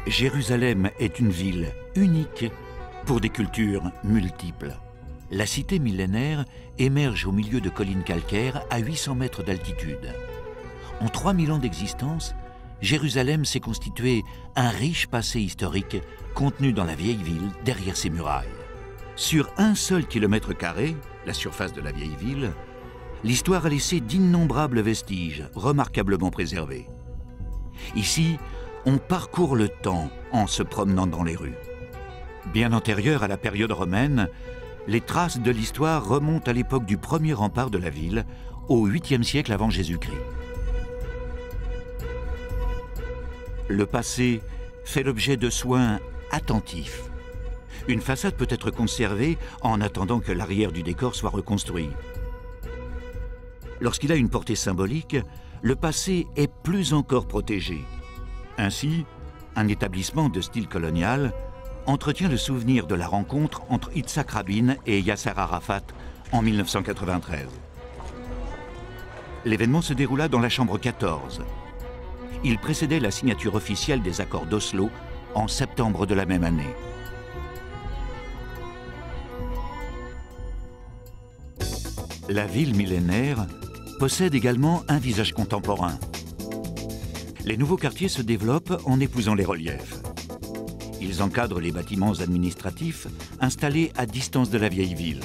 Jérusalem est une ville unique pour des cultures multiples. La cité millénaire émerge au milieu de collines calcaires à 800 mètres d'altitude. En 3000 ans d'existence, Jérusalem s'est constitué un riche passé historique contenu dans la vieille ville derrière ses murailles. Sur un seul kilomètre carré, la surface de la vieille ville, l'histoire a laissé d'innombrables vestiges remarquablement préservés. Ici, on parcourt le temps en se promenant dans les rues. Bien antérieure à la période romaine, les traces de l'histoire remontent à l'époque du premier rempart de la ville, au 8e siècle avant Jésus-Christ. Le passé fait l'objet de soins attentifs. Une façade peut être conservée en attendant que l'arrière du décor soit reconstruit. Lorsqu'il a une portée symbolique, le passé est plus encore protégé. Ainsi, un établissement de style colonial entretient le souvenir de la rencontre entre Yitzhak Rabin et Yasser Arafat en 1993. L'événement se déroula dans la chambre 14. Il précédait la signature officielle des accords d'Oslo en septembre de la même année. La ville millénaire possède également un visage contemporain. Les nouveaux quartiers se développent en épousant les reliefs. Ils encadrent les bâtiments administratifs installés à distance de la vieille ville.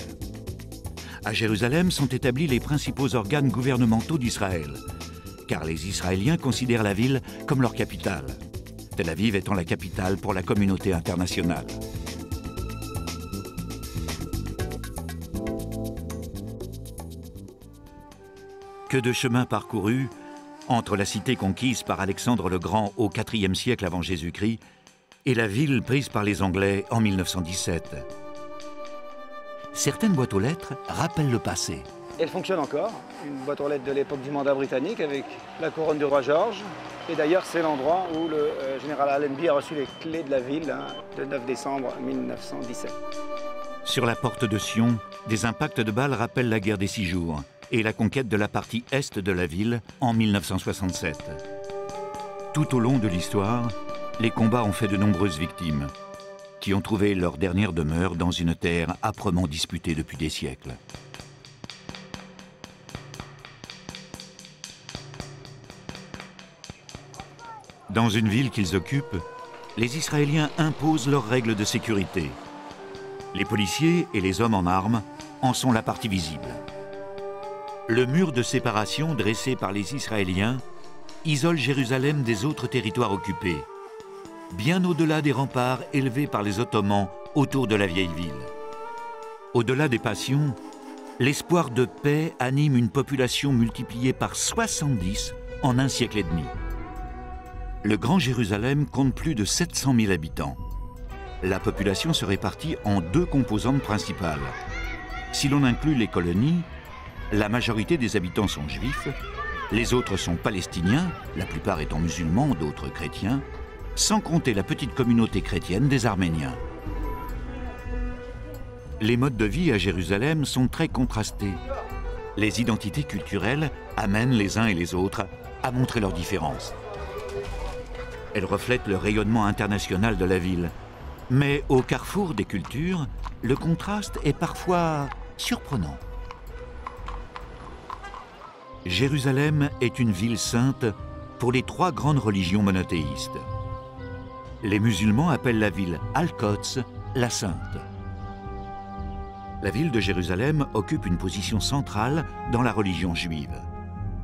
À Jérusalem sont établis les principaux organes gouvernementaux d'Israël, car les Israéliens considèrent la ville comme leur capitale, Tel Aviv étant la capitale pour la communauté internationale. Que de chemins parcourus entre la cité conquise par Alexandre le Grand au IVe siècle avant Jésus-Christ et la ville prise par les Anglais en 1917. Certaines boîtes aux lettres rappellent le passé. Elle fonctionne encore, une boîte aux lettres de l'époque du mandat britannique avec la couronne du roi George. Et d'ailleurs, c'est l'endroit où le général Allenby a reçu les clés de la ville le 9 décembre 1917. Sur la porte de Sion, des impacts de balles rappellent la guerre des 6 jours et la conquête de la partie est de la ville en 1967. Tout au long de l'histoire, les combats ont fait de nombreuses victimes, qui ont trouvé leur dernière demeure dans une terre âprement disputée depuis des siècles. Dans une ville qu'ils occupent, les Israéliens imposent leurs règles de sécurité. Les policiers et les hommes en armes en sont la partie visible. Le mur de séparation dressé par les Israéliens isole Jérusalem des autres territoires occupés, bien au-delà des remparts élevés par les Ottomans autour de la vieille ville. Au-delà des passions, l'espoir de paix anime une population multipliée par 70 en un siècle et demi. Le Grand Jérusalem compte plus de 700 000 habitants. La population se répartit en 2 composantes principales. Si l'on inclut les colonies, la majorité des habitants sont juifs, les autres sont palestiniens, la plupart étant musulmans, d'autres chrétiens, sans compter la petite communauté chrétienne des Arméniens. Les modes de vie à Jérusalem sont très contrastés. Les identités culturelles amènent les uns et les autres à montrer leurs différences. Elles reflètent le rayonnement international de la ville. Mais au carrefour des cultures, le contraste est parfois surprenant. Jérusalem est une ville sainte pour les 3 grandes religions monothéistes. Les musulmans appellent la ville Al-Quds, la Sainte. La ville de Jérusalem occupe une position centrale dans la religion juive.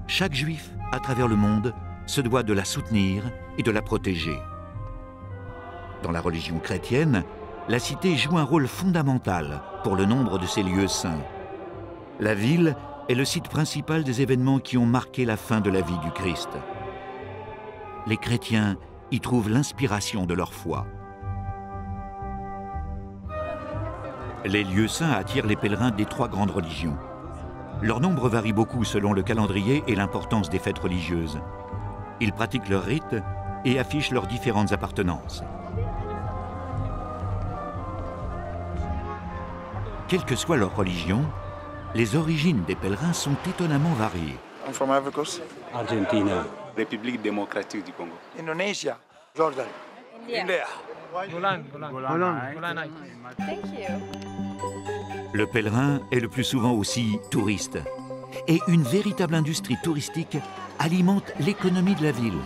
Chaque juif, à travers le monde, se doit de la soutenir et de la protéger. Dans la religion chrétienne, la cité joue un rôle fondamental pour le nombre de ses lieux saints. La ville est le site principal des événements qui ont marqué la fin de la vie du Christ. Les chrétiens y trouvent l'inspiration de leur foi. Les lieux saints attirent les pèlerins des 3 grandes religions. Leur nombre varie beaucoup selon le calendrier et l'importance des fêtes religieuses. Ils pratiquent leurs rites et affichent leurs différentes appartenances. Quelle que soit leur religion, les origines des pèlerins sont étonnamment variées. I'm from Ivory Coast. Argentina. République démocratique du Congo. Indonesia. Jordan. India. Golan. Thank you. Le pèlerin est le plus souvent aussi touriste. Et une véritable industrie touristique alimente l'économie de la ville.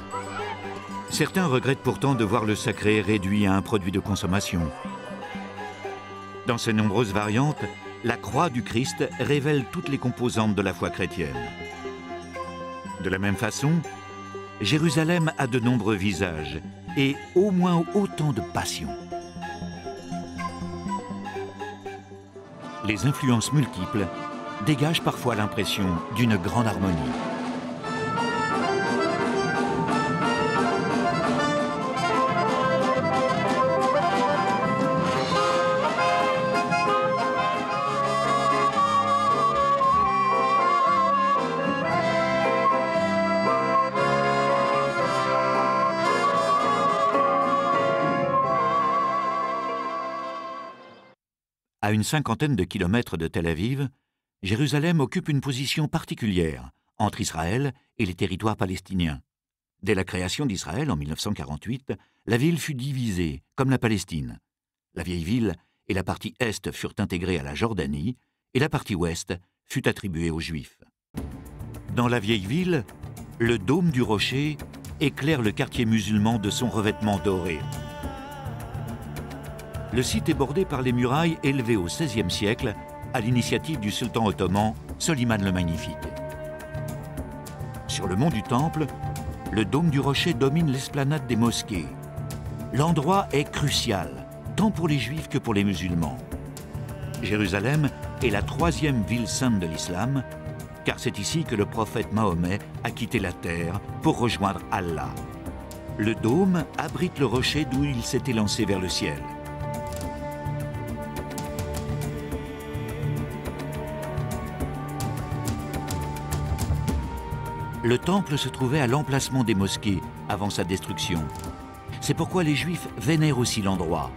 Certains regrettent pourtant de voir le sacré réduit à un produit de consommation. Dans ses nombreuses variantes, la croix du Christ révèle toutes les composantes de la foi chrétienne. De la même façon, Jérusalem a de nombreux visages et au moins autant de passions. Les influences multiples dégagent parfois l'impression d'une grande harmonie. À une cinquantaine de kilomètres de Tel Aviv, Jérusalem occupe une position particulière entre Israël et les territoires palestiniens. Dès la création d'Israël en 1948, la ville fut divisée, comme la Palestine. La vieille ville et la partie est furent intégrées à la Jordanie et la partie ouest fut attribuée aux Juifs. Dans la vieille ville, le dôme du rocher éclaire le quartier musulman de son revêtement doré. Le site est bordé par les murailles élevées au XVIe siècle à l'initiative du sultan ottoman Soliman le Magnifique. Sur le mont du Temple, le dôme du rocher domine l'esplanade des mosquées. L'endroit est crucial, tant pour les juifs que pour les musulmans. Jérusalem est la troisième ville sainte de l'islam, car c'est ici que le prophète Mahomet a quitté la terre pour rejoindre Allah. Le dôme abrite le rocher d'où il s'était lancé vers le ciel. Le temple se trouvait à l'emplacement des mosquées avant sa destruction. C'est pourquoi les Juifs vénèrent aussi l'endroit,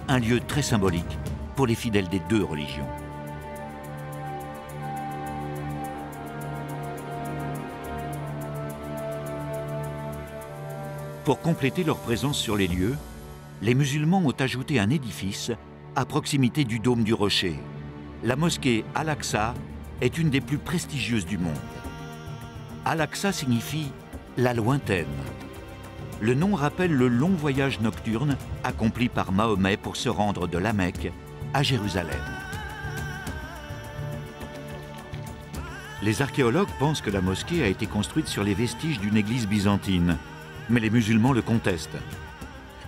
un lieu très symbolique pour les fidèles des deux religions. Pour compléter leur présence sur les lieux, les musulmans ont ajouté un édifice à proximité du dôme du rocher. La mosquée Al-Aqsa est une des plus prestigieuses du monde. Al-Aqsa signifie « la lointaine ». Le nom rappelle le long voyage nocturne accompli par Mahomet pour se rendre de la Mecque à Jérusalem. Les archéologues pensent que la mosquée a été construite sur les vestiges d'une église byzantine, mais les musulmans le contestent.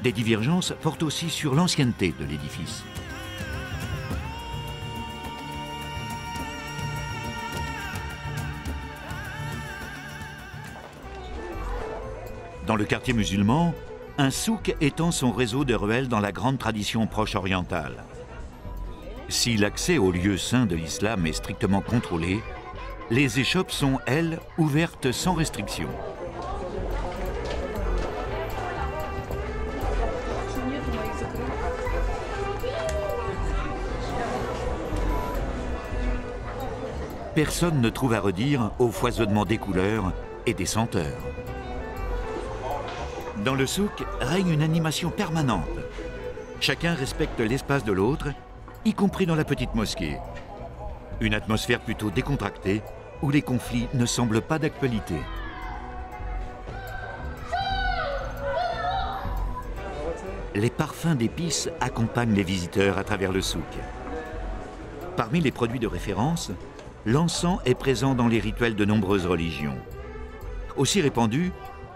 Des divergences portent aussi sur l'ancienneté de l'édifice. Dans le quartier musulman, un souk étend son réseau de ruelles dans la grande tradition proche orientale. Si l'accès aux lieux saints de l'islam est strictement contrôlé, les échoppes sont, elles, ouvertes sans restriction. Personne ne trouve à redire au foisonnement des couleurs et des senteurs. Dans le souk règne une animation permanente. Chacun respecte l'espace de l'autre, y compris dans la petite mosquée. Une atmosphère plutôt décontractée, où les conflits ne semblent pas d'actualité. Les parfums d'épices accompagnent les visiteurs à travers le souk. Parmi les produits de référence, l'encens est présent dans les rituels de nombreuses religions. Aussi répandu,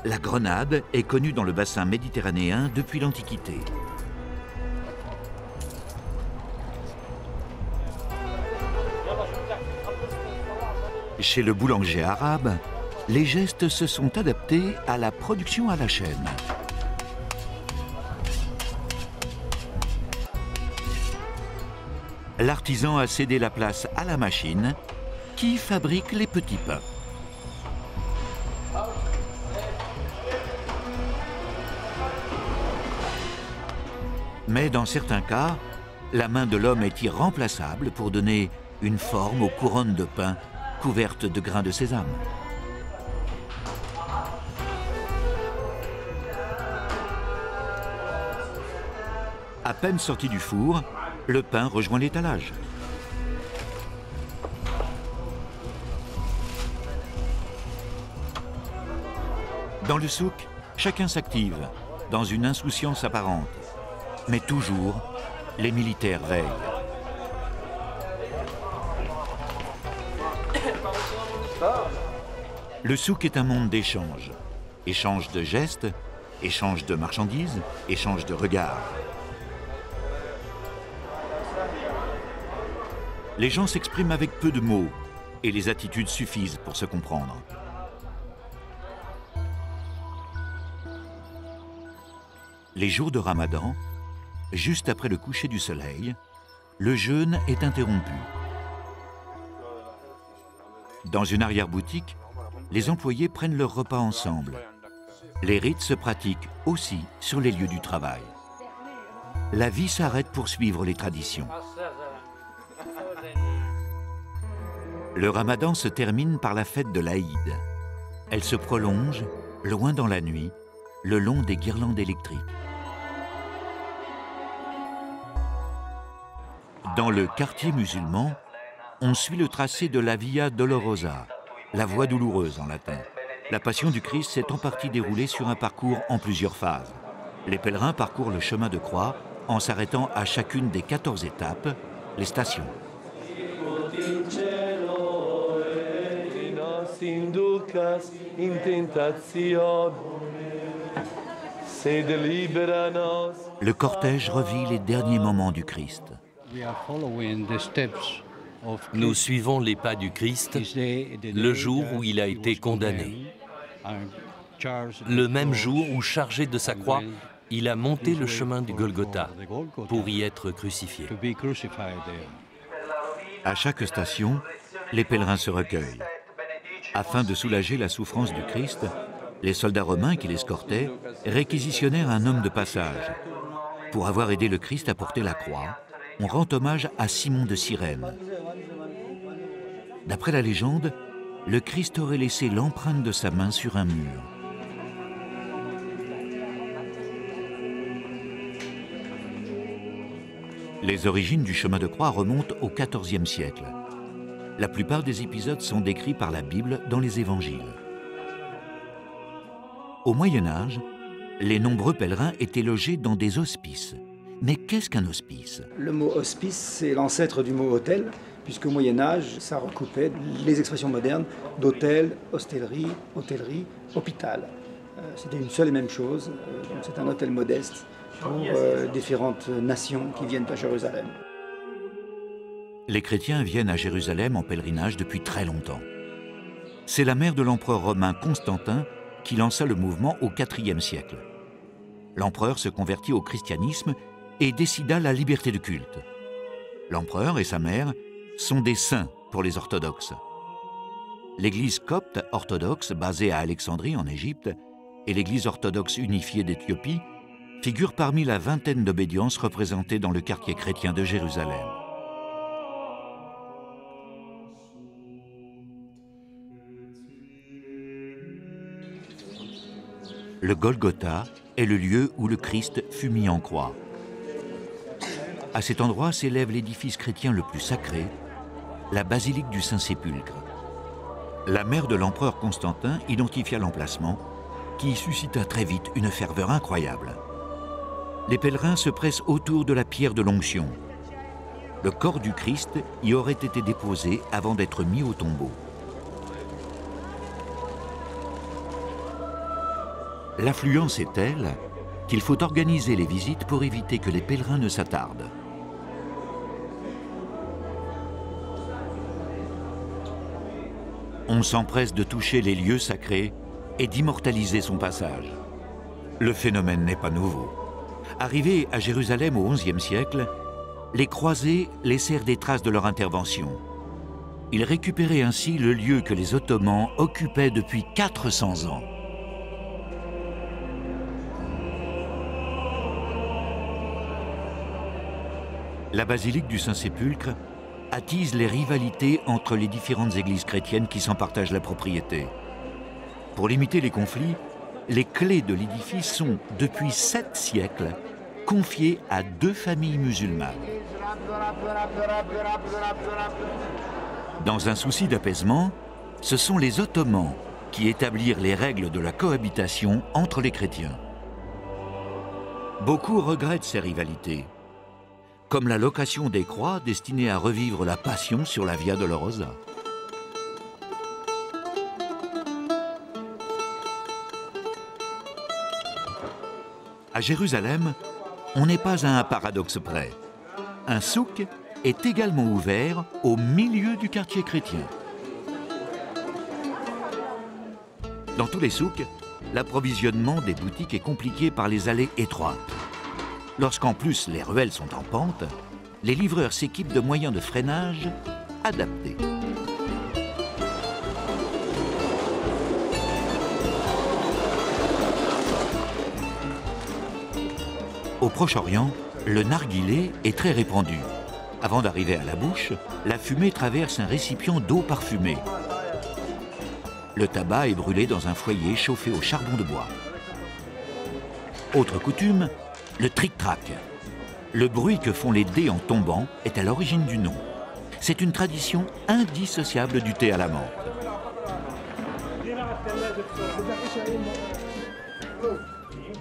la grenade est connue dans le bassin méditerranéen depuis l'Antiquité. Chez le boulanger arabe, les gestes se sont adaptés à la production à la chaîne. L'artisan a cédé la place à la machine qui fabrique les petits pains. Mais dans certains cas, la main de l'homme est irremplaçable pour donner une forme aux couronnes de pain couvertes de grains de sésame. À peine sorti du four, le pain rejoint l'étalage. Dans le souk, chacun s'active, dans une insouciance apparente. Mais toujours, les militaires veillent. Le souk est un monde d'échange. Échange de gestes, échange de marchandises, échange de regards. Les gens s'expriment avec peu de mots et les attitudes suffisent pour se comprendre. Les jours de Ramadan, juste après le coucher du soleil, le jeûne est interrompu. Dans une arrière-boutique, les employés prennent leur repas ensemble. Les rites se pratiquent aussi sur les lieux du travail. La vie s'arrête pour suivre les traditions. Le Ramadan se termine par la fête de l'Aïd. Elle se prolonge, loin dans la nuit, le long des guirlandes électriques. Dans le quartier musulman, on suit le tracé de la Via Dolorosa, la voie douloureuse en latin. La Passion du Christ s'est en partie déroulée sur un parcours en plusieurs phases. Les pèlerins parcourent le chemin de croix en s'arrêtant à chacune des 14 étapes, les stations. Le cortège revit les derniers moments du Christ. Nous suivons les pas du Christ le jour où il a été condamné. Le même jour où, chargé de sa croix, il a monté le chemin du Golgotha pour y être crucifié. À chaque station, les pèlerins se recueillent. Afin de soulager la souffrance du Christ, les soldats romains qui l'escortaient réquisitionnèrent un homme de passage. Pour avoir aidé le Christ à porter la croix, on rend hommage à Simon de Cyrène. D'après la légende, le Christ aurait laissé l'empreinte de sa main sur un mur. Les origines du chemin de croix remontent au XIVe siècle. La plupart des épisodes sont décrits par la Bible dans les évangiles. Au Moyen Âge, les nombreux pèlerins étaient logés dans des hospices. Mais qu'est-ce qu'un hospice? Le mot hospice, c'est l'ancêtre du mot hôtel, puisqu'au Moyen-Âge, ça recoupait les expressions modernes d'hôtel, hostellerie, hôtellerie, hôpital. C'était une seule et même chose, donc c'est un hôtel modeste pour différentes nations qui viennent à Jérusalem. Les chrétiens viennent à Jérusalem en pèlerinage depuis très longtemps. C'est la mère de l'empereur romain Constantin qui lança le mouvement au IVe siècle. L'empereur se convertit au christianisme et décida la liberté de culte. L'empereur et sa mère sont des saints pour les orthodoxes. L'église copte orthodoxe basée à Alexandrie en Égypte et l'église orthodoxe unifiée d'Éthiopie figurent parmi la vingtaine d'obédiences représentées dans le quartier chrétien de Jérusalem. Le Golgotha est le lieu où le Christ fut mis en croix. À cet endroit s'élève l'édifice chrétien le plus sacré, la basilique du Saint-Sépulcre. La mère de l'empereur Constantin identifia l'emplacement, qui suscita très vite une ferveur incroyable. Les pèlerins se pressent autour de la pierre de l'onction. Le corps du Christ y aurait été déposé avant d'être mis au tombeau. L'affluence est telle qu'il faut organiser les visites pour éviter que les pèlerins ne s'attardent. On s'empresse de toucher les lieux sacrés et d'immortaliser son passage. Le phénomène n'est pas nouveau. Arrivés à Jérusalem au XIe siècle, les croisés laissèrent des traces de leur intervention. Ils récupéraient ainsi le lieu que les Ottomans occupaient depuis 400 ans. La basilique du Saint-Sépulcre attise les rivalités entre les différentes églises chrétiennes qui s'en partagent la propriété. Pour limiter les conflits, les clés de l'édifice sont, depuis 7 siècles, confiées à 2 familles musulmanes. Dans un souci d'apaisement, ce sont les Ottomans qui établirent les règles de la cohabitation entre les chrétiens. Beaucoup regrettent ces rivalités, comme la location des croix destinée à revivre la Passion sur la Via Dolorosa. À Jérusalem, on n'est pas à un paradoxe près. Un souk est également ouvert au milieu du quartier chrétien. Dans tous les souks, l'approvisionnement des boutiques est compliqué par les allées étroites. Lorsqu'en plus les ruelles sont en pente, les livreurs s'équipent de moyens de freinage adaptés. Au Proche-Orient, le narguilé est très répandu. Avant d'arriver à la bouche, la fumée traverse un récipient d'eau parfumée. Le tabac est brûlé dans un foyer chauffé au charbon de bois. Autre coutume, le tric-trac. Le bruit que font les dés en tombant est à l'origine du nom. C'est une tradition indissociable du thé à la menthe.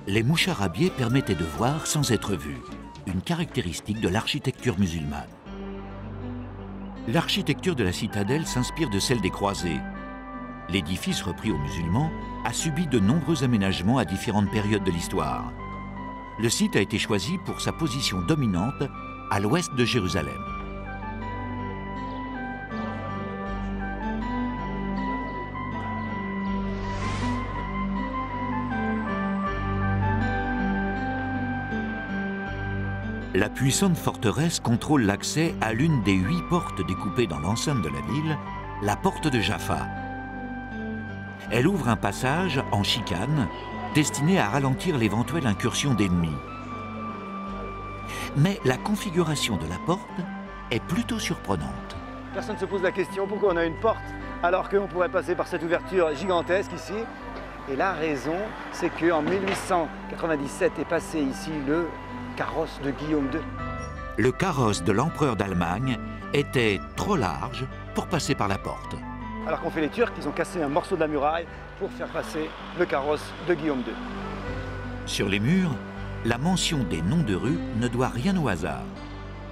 Les moucharabiés permettaient de voir sans être vus, une caractéristique de l'architecture musulmane. L'architecture de la citadelle s'inspire de celle des croisés. L'édifice repris aux musulmans a subi de nombreux aménagements à différentes périodes de l'histoire. Le site a été choisi pour sa position dominante à l'ouest de Jérusalem. La puissante forteresse contrôle l'accès à l'une des 8 portes découpées dans l'enceinte de la ville, la porte de Jaffa. Elle ouvre un passage en chicane destiné à ralentir l'éventuelle incursion d'ennemis. Mais la configuration de la porte est plutôt surprenante. Personne ne se pose la question pourquoi on a une porte alors qu'on pourrait passer par cette ouverture gigantesque ici. Et la raison, c'est qu'en 1897 est passé ici le carrosse de Guillaume II. Le carrosse de l'empereur d'Allemagne était trop large pour passer par la porte. Alors qu'ont fait les Turcs, ils ont cassé un morceau de la muraille pour faire passer le carrosse de Guillaume II. Sur les murs, la mention des noms de rues ne doit rien au hasard.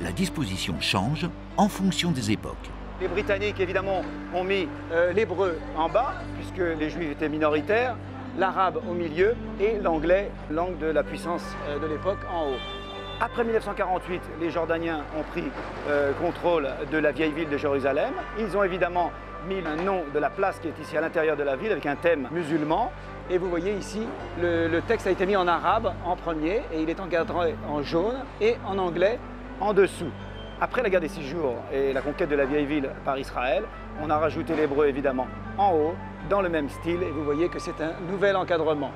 La disposition change en fonction des époques. Les Britanniques, évidemment, ont mis l'hébreu en bas, puisque les Juifs étaient minoritaires, l'arabe au milieu et l'anglais, langue de la puissance de l'époque, en haut. Après 1948, les Jordaniens ont pris contrôle de la vieille ville de Jérusalem. Ils ont évidemment mis le nom de la place qui est ici à l'intérieur de la ville avec un thème musulman. Et vous voyez ici, le texte a été mis en arabe en premier et il est encadré en jaune et en anglais en dessous. Après la guerre des 6 jours et la conquête de la vieille ville par Israël, on a rajouté l'hébreu évidemment en haut, dans le même style, et vous voyez que c'est un nouvel encadrement.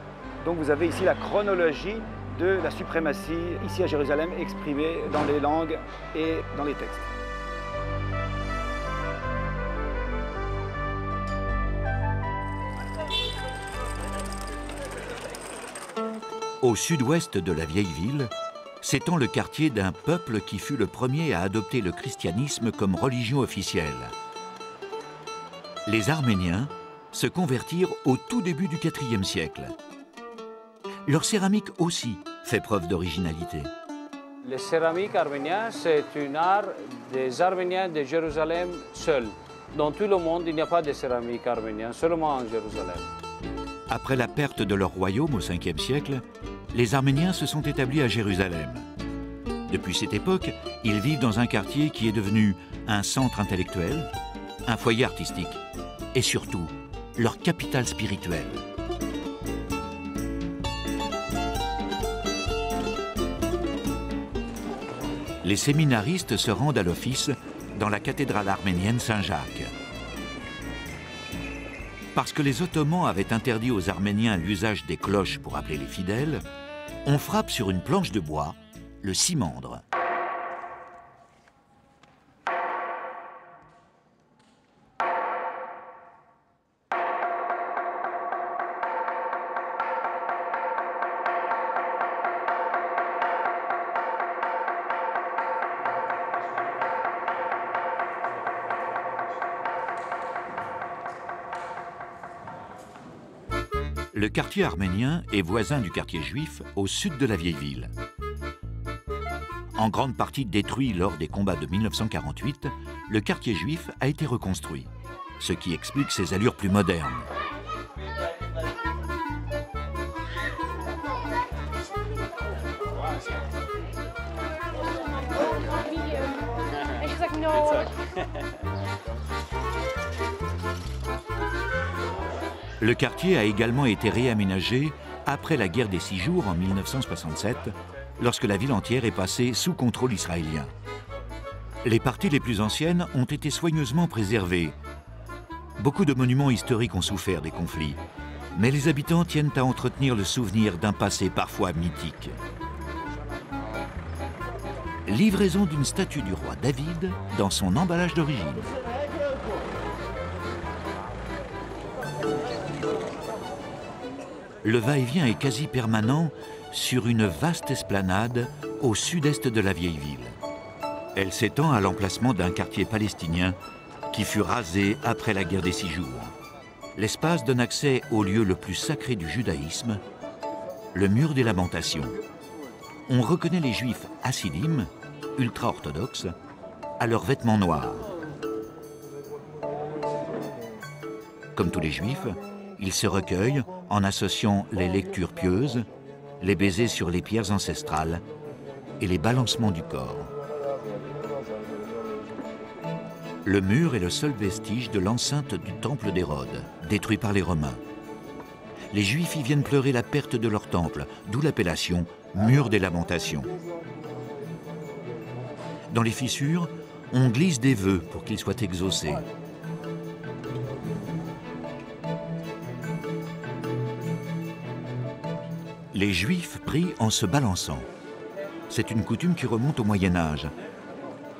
Donc vous avez ici la chronologie de la suprématie ici à Jérusalem exprimée dans les langues et dans les textes. Au sud-ouest de la vieille ville, s'étend le quartier d'un peuple qui fut le premier à adopter le christianisme comme religion officielle. Les Arméniens se convertirent au tout début du IVe siècle. Leur céramique aussi fait preuve d'originalité. La céramique arménienne, c'est un art des Arméniens de Jérusalem seul. Dans tout le monde, il n'y a pas de céramique arménienne, seulement en Jérusalem. Après la perte de leur royaume au Ve siècle, les Arméniens se sont établis à Jérusalem. Depuis cette époque, ils vivent dans un quartier qui est devenu un centre intellectuel, un foyer artistique et surtout leur capitale spirituelle. Les séminaristes se rendent à l'office dans la cathédrale arménienne Saint-Jacques. Parce que les Ottomans avaient interdit aux Arméniens l'usage des cloches pour appeler les fidèles, on frappe sur une planche de bois le cimandre. Le quartier arménien est voisin du quartier juif au sud de la vieille ville. En grande partie détruit lors des combats de 1948, le quartier juif a été reconstruit, ce qui explique ses allures plus modernes. Le quartier a également été réaménagé après la guerre des 6 jours en 1967, lorsque la ville entière est passée sous contrôle israélien. Les parties les plus anciennes ont été soigneusement préservées. Beaucoup de monuments historiques ont souffert des conflits, mais les habitants tiennent à entretenir le souvenir d'un passé parfois mythique. Livraison d'une statue du roi David dans son emballage d'origine. Le va-et-vient est quasi permanent sur une vaste esplanade au sud-est de la vieille ville. Elle s'étend à l'emplacement d'un quartier palestinien qui fut rasé après la guerre des 6 jours. L'espace donne accès au lieu le plus sacré du judaïsme, le mur des lamentations. On reconnaît les juifs hassidim, ultra-orthodoxes, à leurs vêtements noirs. Comme tous les juifs, ils se recueillent en associant les lectures pieuses, les baisers sur les pierres ancestrales et les balancements du corps. Le mur est le seul vestige de l'enceinte du temple d'Hérode, détruit par les Romains. Les Juifs y viennent pleurer la perte de leur temple, d'où l'appellation mur des lamentations. Dans les fissures, on glisse des vœux pour qu'ils soient exaucés. Les Juifs prient en se balançant. C'est une coutume qui remonte au Moyen Âge.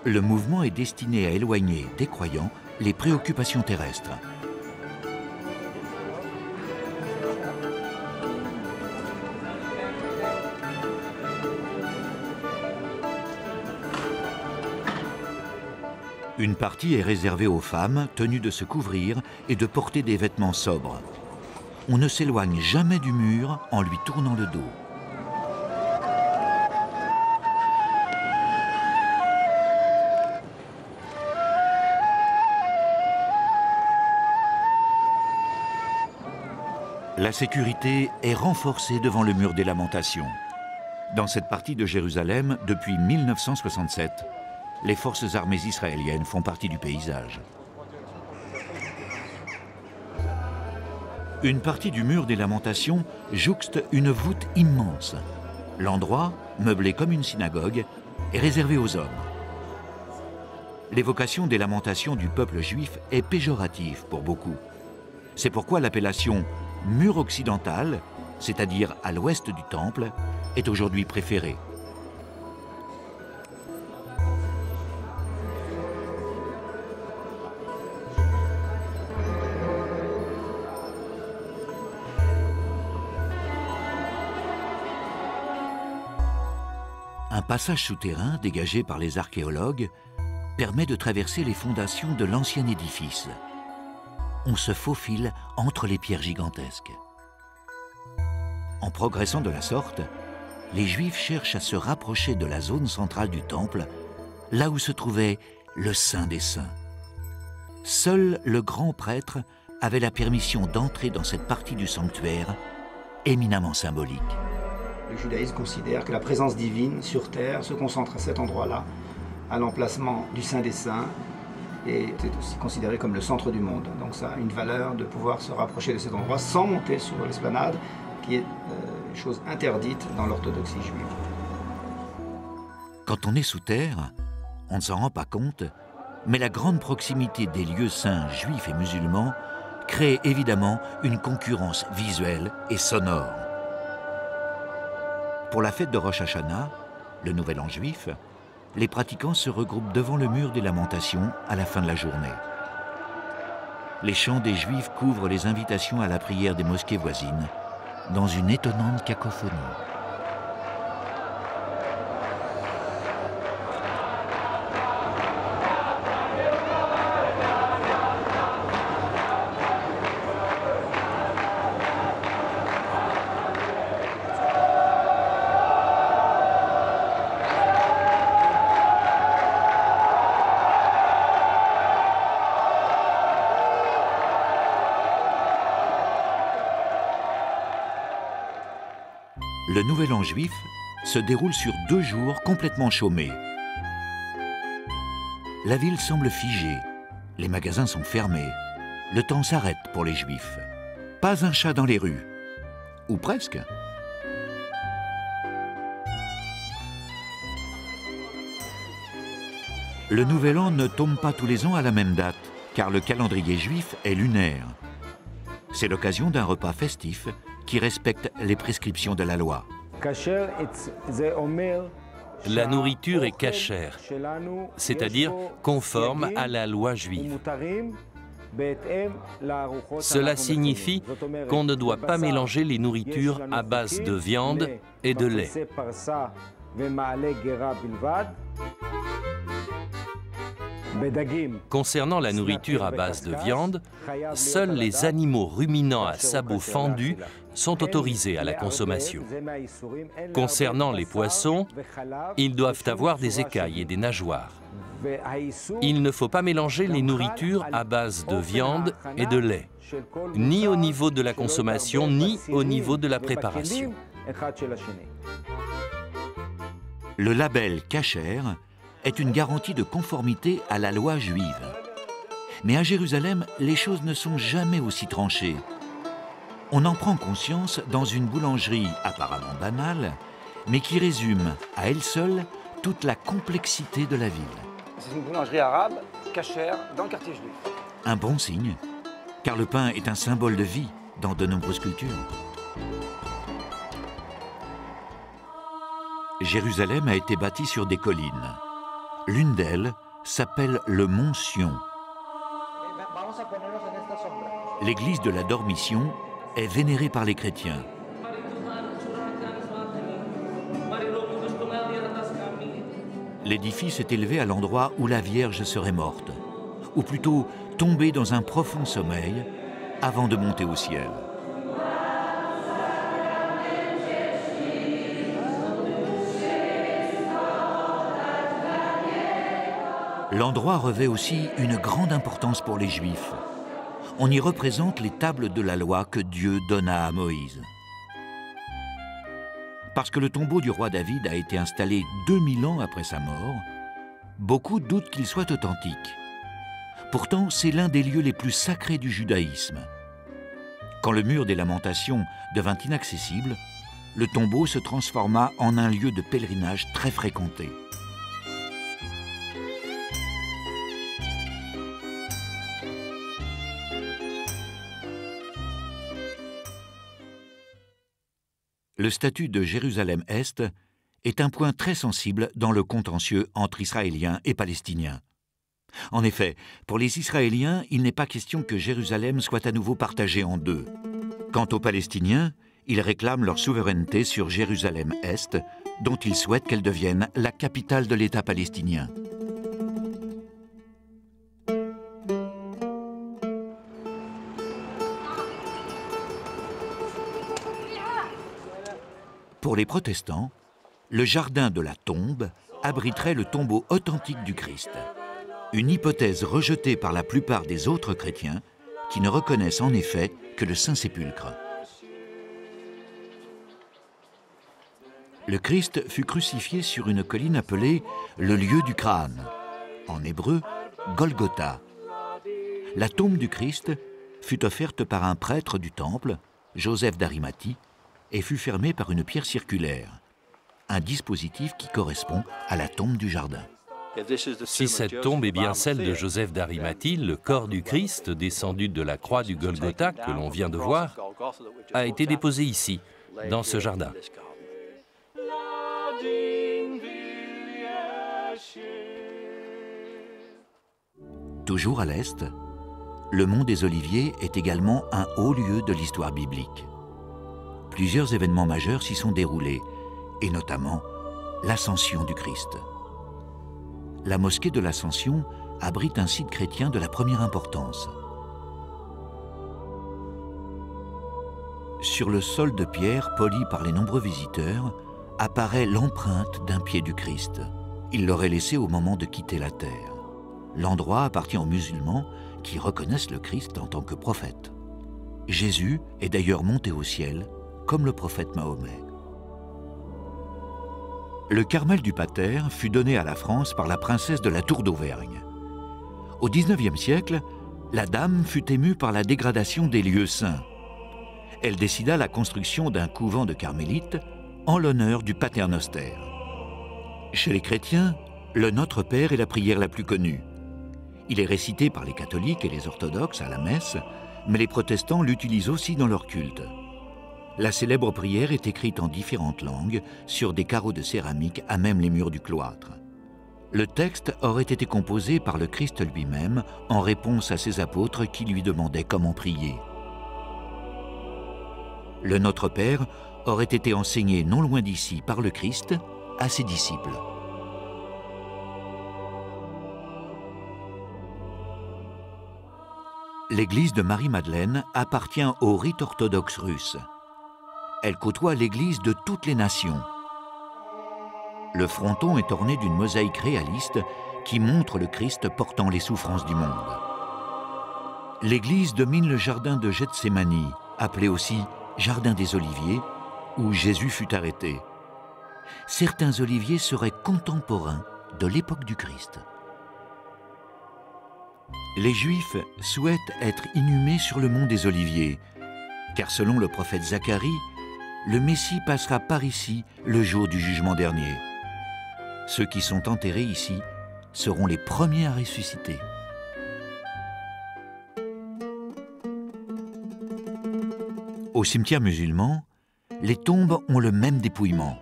Le mouvement est destiné à éloigner des croyants les préoccupations terrestres. Une partie est réservée aux femmes tenues de se couvrir et de porter des vêtements sobres. On ne s'éloigne jamais du mur en lui tournant le dos. La sécurité est renforcée devant le mur des lamentations. Dans cette partie de Jérusalem, depuis 1967, les forces armées israéliennes font partie du paysage. Une partie du mur des lamentations jouxte une voûte immense. L'endroit, meublé comme une synagogue, est réservé aux hommes. L'évocation des lamentations du peuple juif est péjorative pour beaucoup. C'est pourquoi l'appellation mur occidental, c'est-à-dire à l'ouest du temple, est aujourd'hui préférée. Un passage souterrain dégagé par les archéologues permet de traverser les fondations de l'ancien édifice. On se faufile entre les pierres gigantesques. En progressant de la sorte, les Juifs cherchent à se rapprocher de la zone centrale du temple, là où se trouvait le Saint des Saints. Seul le grand prêtre avait la permission d'entrer dans cette partie du sanctuaire, éminemment symbolique. Le judaïsme considère que la présence divine sur terre se concentre à cet endroit-là, à l'emplacement du Saint des Saints, et c'est aussi considéré comme le centre du monde. Donc ça a une valeur de pouvoir se rapprocher de cet endroit sans monter sur l'esplanade, qui est une chose interdite dans l'orthodoxie juive. Quand on est sous terre, on ne s'en rend pas compte, mais la grande proximité des lieux saints juifs et musulmans crée évidemment une concurrence visuelle et sonore. Pour la fête de Rosh Hashanah, le Nouvel An juif, les pratiquants se regroupent devant le mur des lamentations à la fin de la journée. Les chants des Juifs couvrent les invitations à la prière des mosquées voisines, dans une étonnante cacophonie. Le Nouvel An juif se déroule sur 2 jours complètement chômés. La ville semble figée, les magasins sont fermés, le temps s'arrête pour les Juifs. Pas un chat dans les rues, ou presque. Le Nouvel An ne tombe pas tous les ans à la même date, car le calendrier juif est lunaire. C'est l'occasion d'un repas festif qui respecte les prescriptions de la loi. La nourriture est cachère, c'est-à-dire conforme à la loi juive. Cela signifie qu'on ne doit pas mélanger les nourritures à base de viande et de lait. Concernant la nourriture à base de viande, seuls les animaux ruminants à sabots fendus sont autorisés à la consommation. Concernant les poissons, ils doivent avoir des écailles et des nageoires. Il ne faut pas mélanger les nourritures à base de viande et de lait, ni au niveau de la consommation, ni au niveau de la préparation. Le label kasher est une garantie de conformité à la loi juive. Mais à Jérusalem, les choses ne sont jamais aussi tranchées. On en prend conscience dans une boulangerie apparemment banale, mais qui résume à elle seule toute la complexité de la ville. C'est une boulangerie arabe, kasher, dans le quartier juif. Un bon signe, car le pain est un symbole de vie dans de nombreuses cultures. Jérusalem a été bâtie sur des collines. L'une d'elles s'appelle le Mont Sion. L'église de la Dormition est vénérée par les chrétiens. L'édifice est élevé à l'endroit où la Vierge serait morte, ou plutôt tombée dans un profond sommeil avant de monter au ciel. L'endroit revêt aussi une grande importance pour les Juifs. On y représente les tables de la loi que Dieu donna à Moïse. Parce que le tombeau du roi David a été installé 2000 ans après sa mort, beaucoup doutent qu'il soit authentique. Pourtant, c'est l'un des lieux les plus sacrés du judaïsme. Quand le mur des Lamentations devint inaccessible, le tombeau se transforma en un lieu de pèlerinage très fréquenté. Le statut de Jérusalem-Est est un point très sensible dans le contentieux entre Israéliens et Palestiniens. En effet, pour les Israéliens, il n'est pas question que Jérusalem soit à nouveau partagée en deux. Quant aux Palestiniens, ils réclament leur souveraineté sur Jérusalem-Est, dont ils souhaitent qu'elle devienne la capitale de l'État palestinien. Pour les protestants, le jardin de la tombe abriterait le tombeau authentique du Christ. Une hypothèse rejetée par la plupart des autres chrétiens qui ne reconnaissent en effet que le Saint-Sépulcre. Le Christ fut crucifié sur une colline appelée le lieu du crâne, en hébreu Golgotha. La tombe du Christ fut offerte par un prêtre du temple, Joseph d'Arimathie, et fut fermée par une pierre circulaire, un dispositif qui correspond à la tombe du jardin. Si cette tombe est bien celle de Joseph d'Arimathie, le corps du Christ, descendu de la croix du Golgotha que l'on vient de voir, a été déposé ici, dans ce jardin. Toujours à l'est, le mont des Oliviers est également un haut lieu de l'histoire biblique. Plusieurs événements majeurs s'y sont déroulés, et notamment l'Ascension du Christ. La mosquée de l'Ascension abrite un site chrétien de la première importance. Sur le sol de pierre poli par les nombreux visiteurs apparaît l'empreinte d'un pied du Christ. Il l'aurait laissé au moment de quitter la terre. L'endroit appartient aux musulmans qui reconnaissent le Christ en tant que prophète. Jésus est d'ailleurs monté au ciel comme le prophète Mahomet. Le Carmel du Pater fut donné à la France par la princesse de la Tour d'Auvergne. Au XIXe siècle, la dame fut émue par la dégradation des lieux saints. Elle décida la construction d'un couvent de carmélites en l'honneur du Paternoster. Chez les chrétiens, le Notre Père est la prière la plus connue. Il est récité par les catholiques et les orthodoxes à la messe, mais les protestants l'utilisent aussi dans leur culte. La célèbre prière est écrite en différentes langues sur des carreaux de céramique à même les murs du cloître. Le texte aurait été composé par le Christ lui-même en réponse à ses apôtres qui lui demandaient comment prier. Le Notre Père aurait été enseigné non loin d'ici par le Christ à ses disciples. L'église de Marie-Madeleine appartient au rite orthodoxe russe. Elle côtoie l'église de toutes les nations. Le fronton est orné d'une mosaïque réaliste qui montre le Christ portant les souffrances du monde. L'église domine le jardin de Gethsémani, appelé aussi Jardin des Oliviers, où Jésus fut arrêté. Certains oliviers seraient contemporains de l'époque du Christ. Les Juifs souhaitent être inhumés sur le mont des Oliviers, car selon le prophète Zacharie, le Messie passera par ici le jour du jugement dernier. Ceux qui sont enterrés ici seront les premiers à ressusciter. Au cimetière musulman, les tombes ont le même dépouillement.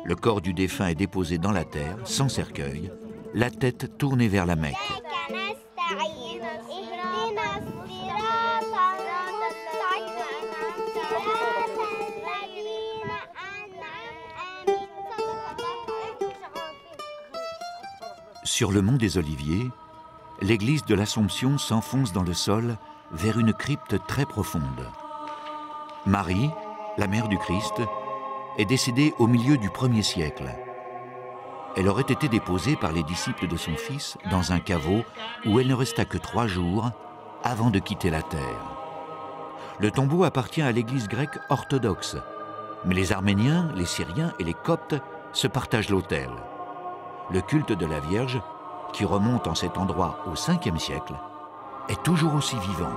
Le corps du défunt est déposé dans la terre, sans cercueil, la tête tournée vers la Mecque. Sur le mont des Oliviers, l'église de l'Assomption s'enfonce dans le sol vers une crypte très profonde. Marie, la mère du Christ, est décédée au milieu du 1er siècle. Elle aurait été déposée par les disciples de son fils dans un caveau où elle ne resta que 3 jours avant de quitter la terre. Le tombeau appartient à l'église grecque orthodoxe, mais les Arméniens, les Syriens et les Coptes se partagent l'autel. Le culte de la Vierge, qui remonte en cet endroit au 5e siècle, est toujours aussi vivant.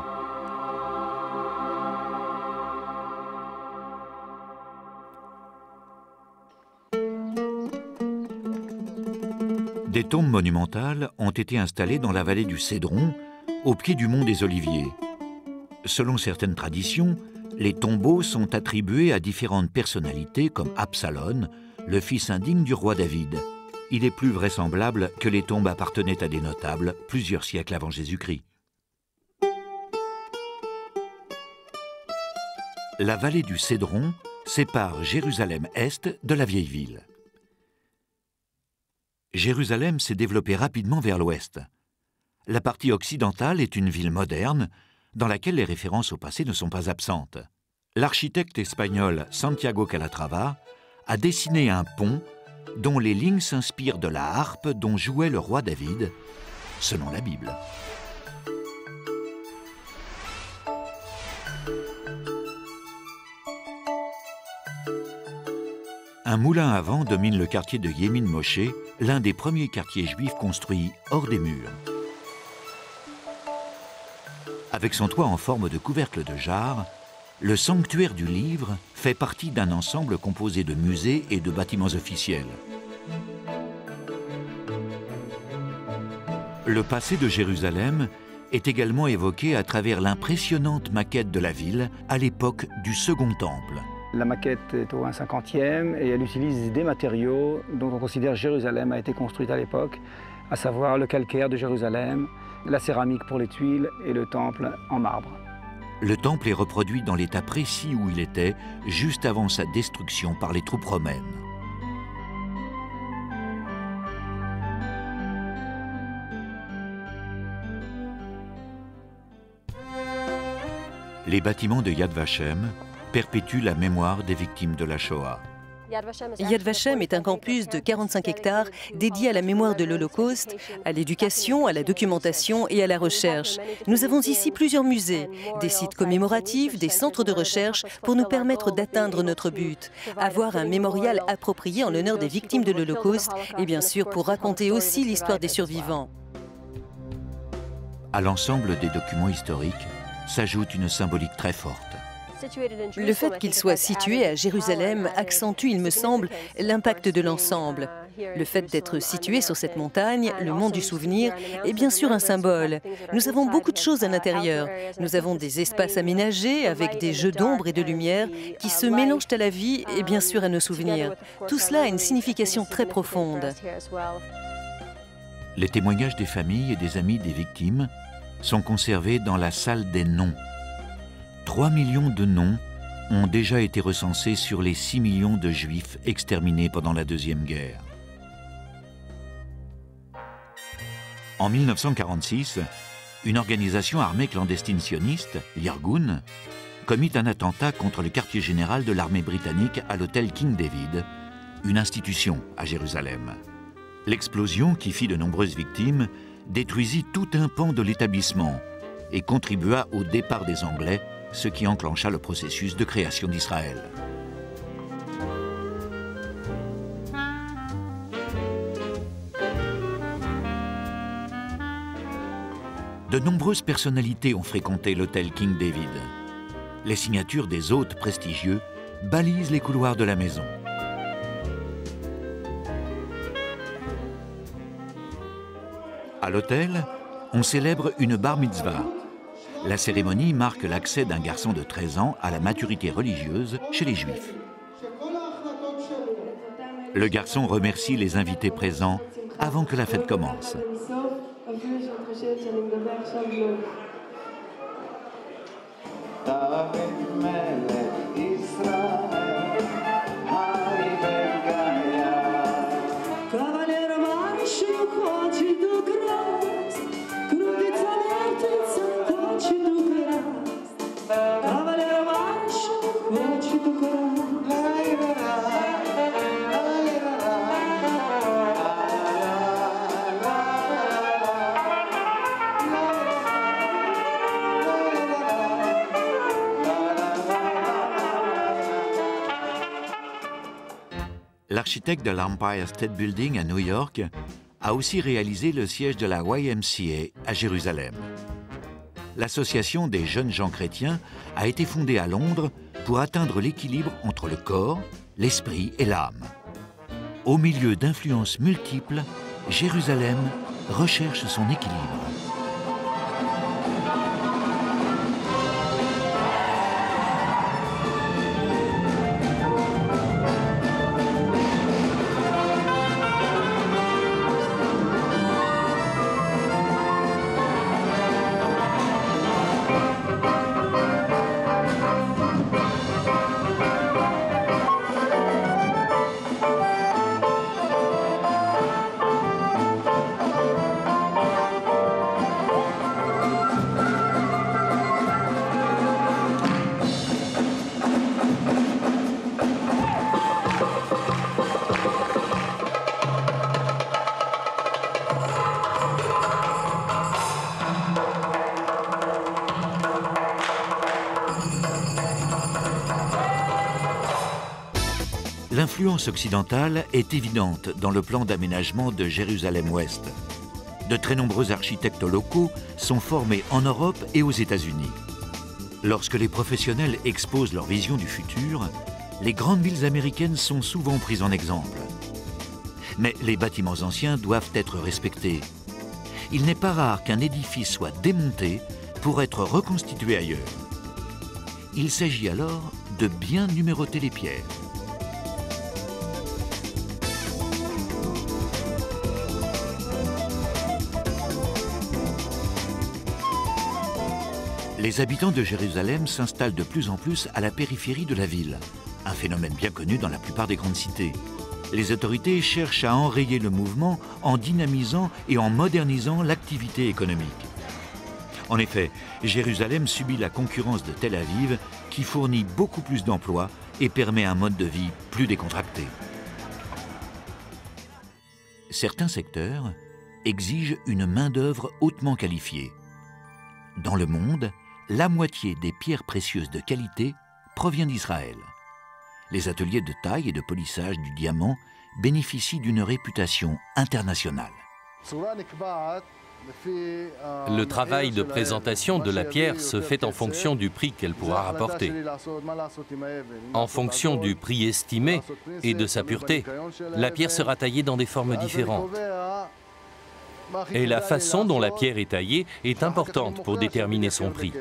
Des tombes monumentales ont été installées dans la vallée du Cédron, au pied du mont des Oliviers. Selon certaines traditions, les tombeaux sont attribués à différentes personnalités comme Absalom, le fils indigne du roi David. Il est plus vraisemblable que les tombes appartenaient à des notables plusieurs siècles avant Jésus-Christ. La vallée du Cédron sépare Jérusalem-Est de la vieille ville. Jérusalem s'est développée rapidement vers l'ouest. La partie occidentale est une ville moderne, dans laquelle les références au passé ne sont pas absentes. L'architecte espagnol Santiago Calatrava a dessiné un pont dont les lignes s'inspirent de la harpe dont jouait le roi David, selon la Bible. Un moulin à vent domine le quartier de Yemin Moshe, l'un des premiers quartiers juifs construits hors des murs. Avec son toit en forme de couvercle de jarre, le sanctuaire du livre fait partie d'un ensemble composé de musées et de bâtiments officiels. Le passé de Jérusalem est également évoqué à travers l'impressionnante maquette de la ville à l'époque du Second Temple. La maquette est au 1/50e et elle utilise des matériaux dont on considère Jérusalem a été construite à l'époque, à savoir le calcaire de Jérusalem, la céramique pour les tuiles et le temple en marbre. Le temple est reproduit dans l'état précis où il était juste avant sa destruction par les troupes romaines. Les bâtiments de Yad Vashem perpétuent la mémoire des victimes de la Shoah. Yad Vashem est un campus de 45 hectares dédié à la mémoire de l'Holocauste, à l'éducation, à la documentation et à la recherche. Nous avons ici plusieurs musées, des sites commémoratifs, des centres de recherche pour nous permettre d'atteindre notre but, avoir un mémorial approprié en l'honneur des victimes de l'Holocauste et bien sûr pour raconter aussi l'histoire des survivants. À l'ensemble des documents historiques s'ajoute une symbolique très forte. Le fait qu'il soit situé à Jérusalem accentue, il me semble, l'impact de l'ensemble. Le fait d'être situé sur cette montagne, le mont du souvenir, est bien sûr un symbole. Nous avons beaucoup de choses à l'intérieur. Nous avons des espaces aménagés avec des jeux d'ombre et de lumière qui se mélangent à la vie et bien sûr à nos souvenirs. Tout cela a une signification très profonde. Les témoignages des familles et des amis des victimes sont conservés dans la salle des noms. 3 millions de noms ont déjà été recensés sur les 6 millions de Juifs exterminés pendant la Deuxième Guerre. En 1946, une organisation armée clandestine sioniste, l'Irgun, commit un attentat contre le quartier général de l'armée britannique à l'hôtel King David, une institution à Jérusalem. L'explosion, qui fit de nombreuses victimes, détruisit tout un pan de l'établissement et contribua au départ des Anglais, ce qui enclencha le processus de création d'Israël. De nombreuses personnalités ont fréquenté l'hôtel King David. Les signatures des hôtes prestigieux balisent les couloirs de la maison. À l'hôtel, on célèbre une bar mitzvah. La cérémonie marque l'accès d'un garçon de 13 ans à la maturité religieuse chez les Juifs. Le garçon remercie les invités présents avant que la fête commence. L'architecte de l'Empire State Building à New York a aussi réalisé le siège de la YMCA à Jérusalem. L'association des jeunes gens chrétiens a été fondée à Londres pour atteindre l'équilibre entre le corps, l'esprit et l'âme. Au milieu d'influences multiples, Jérusalem recherche son équilibre. L'influence occidentale est évidente dans le plan d'aménagement de Jérusalem-Ouest. De très nombreux architectes locaux sont formés en Europe et aux États-Unis. Lorsque les professionnels exposent leur vision du futur, les grandes villes américaines sont souvent prises en exemple. Mais les bâtiments anciens doivent être respectés. Il n'est pas rare qu'un édifice soit démonté pour être reconstitué ailleurs. Il s'agit alors de bien numéroter les pierres. Les habitants de Jérusalem s'installent de plus en plus à la périphérie de la ville, un phénomène bien connu dans la plupart des grandes cités. Les autorités cherchent à enrayer le mouvement en dynamisant et en modernisant l'activité économique. En effet, Jérusalem subit la concurrence de Tel Aviv, qui fournit beaucoup plus d'emplois et permet un mode de vie plus décontracté. Certains secteurs exigent une main-d'œuvre hautement qualifiée. Dans le monde, la moitié des pierres précieuses de qualité provient d'Israël. Les ateliers de taille et de polissage du diamant bénéficient d'une réputation internationale. Le travail de présentation de la pierre se fait en fonction du prix qu'elle pourra rapporter. En fonction du prix estimé et de sa pureté, la pierre sera taillée dans des formes différentes. Et la façon dont la pierre est taillée est importante pour déterminer son prix.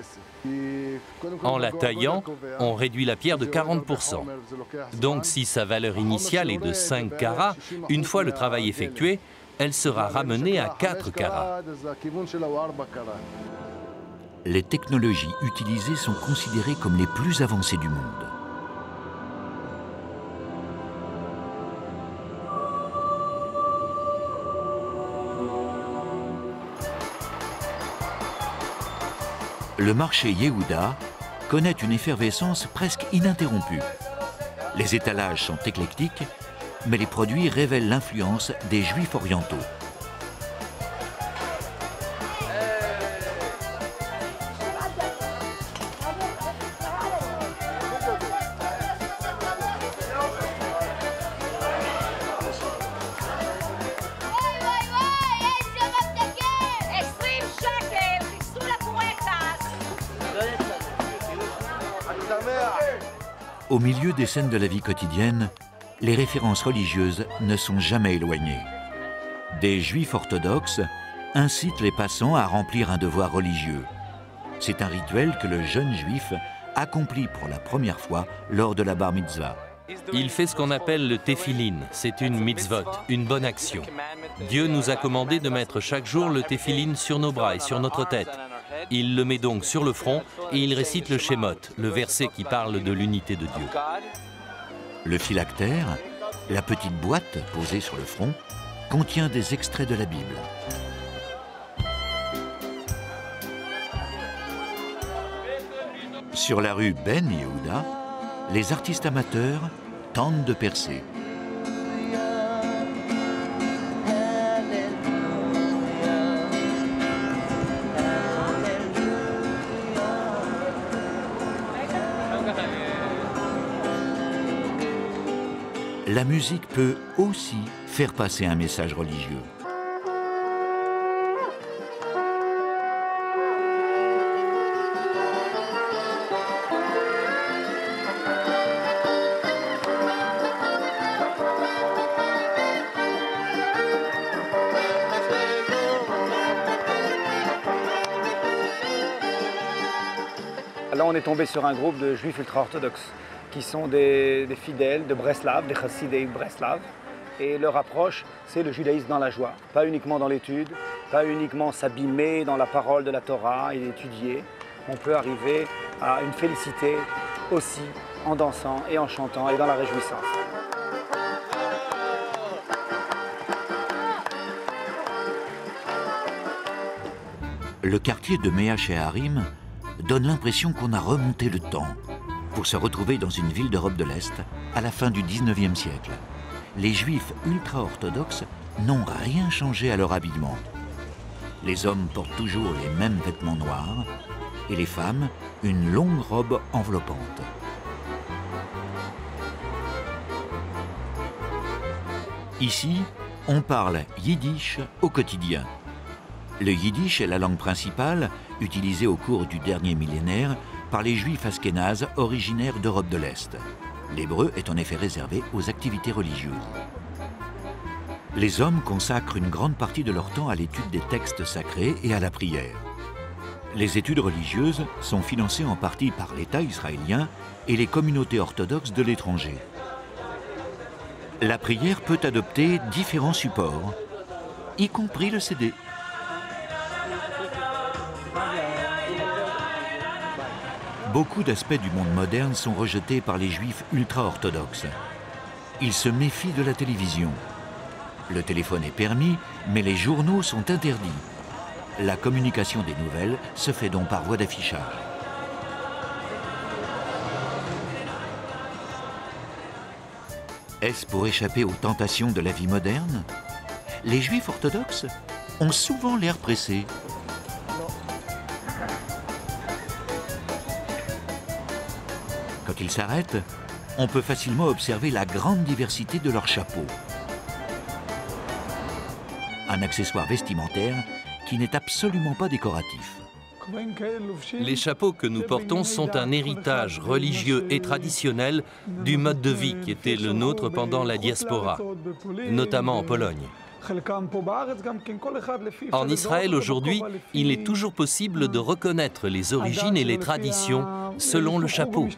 En la taillant, on réduit la pierre de 40%. Donc si sa valeur initiale est de 5 carats, une fois le travail effectué, elle sera ramenée à 4 carats. Les technologies utilisées sont considérées comme les plus avancées du monde. Le marché Yehuda connaît une effervescence presque ininterrompue. Les étalages sont éclectiques, mais les produits révèlent l'influence des Juifs orientaux. Au milieu des scènes de la vie quotidienne, les références religieuses ne sont jamais éloignées. Des Juifs orthodoxes incitent les passants à remplir un devoir religieux. C'est un rituel que le jeune Juif accomplit pour la première fois lors de la bar mitzvah. Il fait ce qu'on appelle le téphilin, c'est une mitzvot, une bonne action. Dieu nous a commandé de mettre chaque jour le téphilin sur nos bras et sur notre tête. Il le met donc sur le front et il récite le Shemot, le verset qui parle de l'unité de Dieu. Le phylactère, la petite boîte posée sur le front, contient des extraits de la Bible. Sur la rue Ben Yehuda, les artistes amateurs tentent de percer. La musique peut aussi faire passer un message religieux. Là, on est tombé sur un groupe de juifs ultra-orthodoxes qui sont des fidèles de Breslav, des chassidés de Breslav. Et leur approche, c'est le judaïsme dans la joie. Pas uniquement dans l'étude, pas uniquement s'abîmer dans la parole de la Torah et l'étudier. On peut arriver à une félicité aussi en dansant et en chantant et dans la réjouissance. Le quartier de Mea Shearim donne l'impression qu'on a remonté le temps pour se retrouver dans une ville d'Europe de l'Est à la fin du 19e siècle. Les Juifs ultra-orthodoxes n'ont rien changé à leur habillement. Les hommes portent toujours les mêmes vêtements noirs et les femmes une longue robe enveloppante. Ici, on parle yiddish au quotidien. Le yiddish est la langue principale utilisée au cours du dernier millénaire par les juifs askénazes originaires d'Europe de l'Est. L'hébreu est en effet réservé aux activités religieuses. Les hommes consacrent une grande partie de leur temps à l'étude des textes sacrés et à la prière. Les études religieuses sont financées en partie par l'État israélien et les communautés orthodoxes de l'étranger. La prière peut adopter différents supports, y compris le CD. Beaucoup d'aspects du monde moderne sont rejetés par les juifs ultra-orthodoxes. Ils se méfient de la télévision. Le téléphone est permis, mais les journaux sont interdits. La communication des nouvelles se fait donc par voie d'affichage. Est-ce pour échapper aux tentations de la vie moderne? Les Juifs orthodoxes ont souvent l'air pressés. Quand ils s'arrêtent, on peut facilement observer la grande diversité de leurs chapeaux. Un accessoire vestimentaire qui n'est absolument pas décoratif. Les chapeaux que nous portons sont un héritage religieux et traditionnel du mode de vie qui était le nôtre pendant la diaspora, notamment en Pologne. En Israël aujourd'hui, il est toujours possible de reconnaître les origines et les traditions selon le chapeau.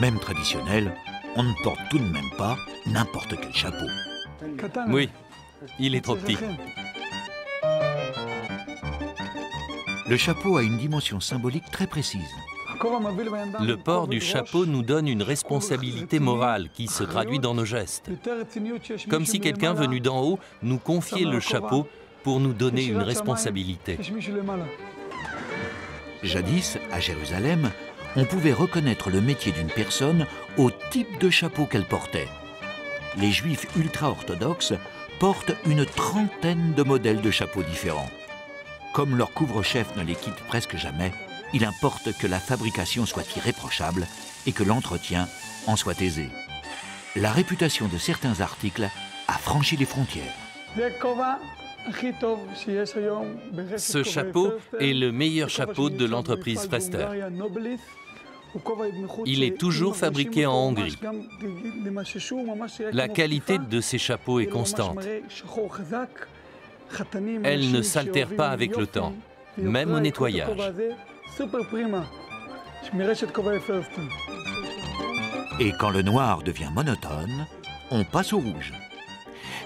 Même traditionnel, on ne porte tout de même pas n'importe quel chapeau. Oui, il est trop petit. Le chapeau a une dimension symbolique très précise. Le port du chapeau nous donne une responsabilité morale qui se traduit dans nos gestes. Comme si quelqu'un venu d'en haut nous confiait le chapeau pour nous donner une responsabilité. Jadis, à Jérusalem, on pouvait reconnaître le métier d'une personne au type de chapeau qu'elle portait. Les Juifs ultra-orthodoxes portent une trentaine de modèles de chapeaux différents. Comme leur couvre-chef ne les quitte presque jamais, il importe que la fabrication soit irréprochable et que l'entretien en soit aisé. La réputation de certains articles a franchi les frontières. Ce chapeau est le meilleur chapeau de l'entreprise Frester. Il est toujours fabriqué en Hongrie. La qualité de ces chapeaux est constante. Elle ne s'altère pas avec le temps, même au nettoyage. Et quand le noir devient monotone, on passe au rouge.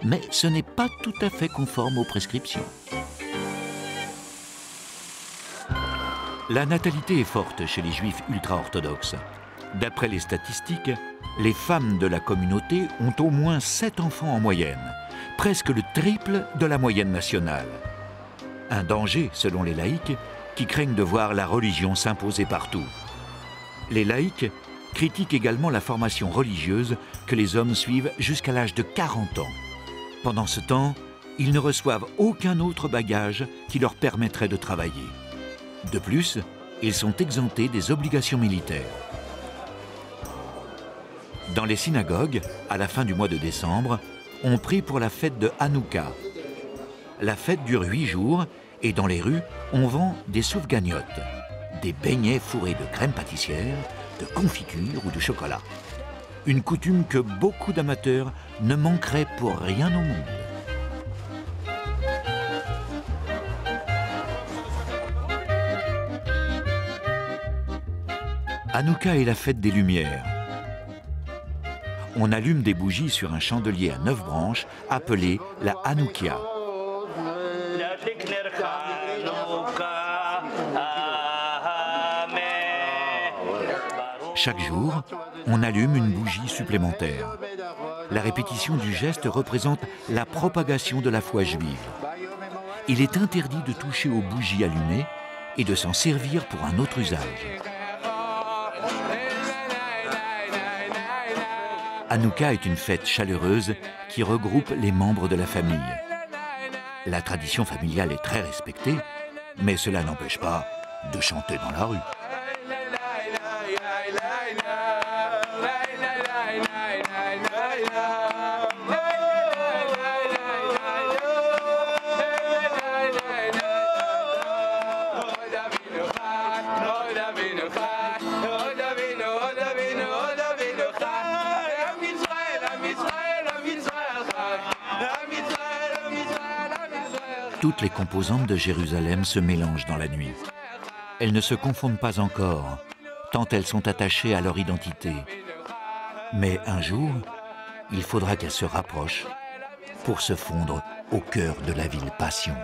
Mais ce n'est pas tout à fait conforme aux prescriptions. La natalité est forte chez les Juifs ultra-orthodoxes. D'après les statistiques, les femmes de la communauté ont au moins 7 enfants en moyenne, presque le triple de la moyenne nationale. Un danger, selon les laïcs, qui craignent de voir la religion s'imposer partout. Les laïcs critiquent également la formation religieuse que les hommes suivent jusqu'à l'âge de 40 ans. Pendant ce temps, ils ne reçoivent aucun autre bagage qui leur permettrait de travailler. De plus, ils sont exemptés des obligations militaires. Dans les synagogues, à la fin du mois de décembre, on prie pour la fête de Hanouka. La fête dure 8 jours et dans les rues, on vend des soufganiotes, des beignets fourrés de crème pâtissière, de confiture ou de chocolat. Une coutume que beaucoup d'amateurs ne manqueraient pour rien au monde. Hanouka est la fête des Lumières. On allume des bougies sur un chandelier à 9 branches appelé la Hanoukia. Chaque jour, on allume une bougie supplémentaire. La répétition du geste représente la propagation de la foi juive. Il est interdit de toucher aux bougies allumées et de s'en servir pour un autre usage. Hanouka est une fête chaleureuse qui regroupe les membres de la famille. La tradition familiale est très respectée, mais cela n'empêche pas de chanter dans la rue. Toutes les composantes de Jérusalem se mélangent dans la nuit. Elles ne se confondent pas encore, tant elles sont attachées à leur identité. Mais un jour, il faudra qu'elles se rapprochent pour se fondre au cœur de la ville passion.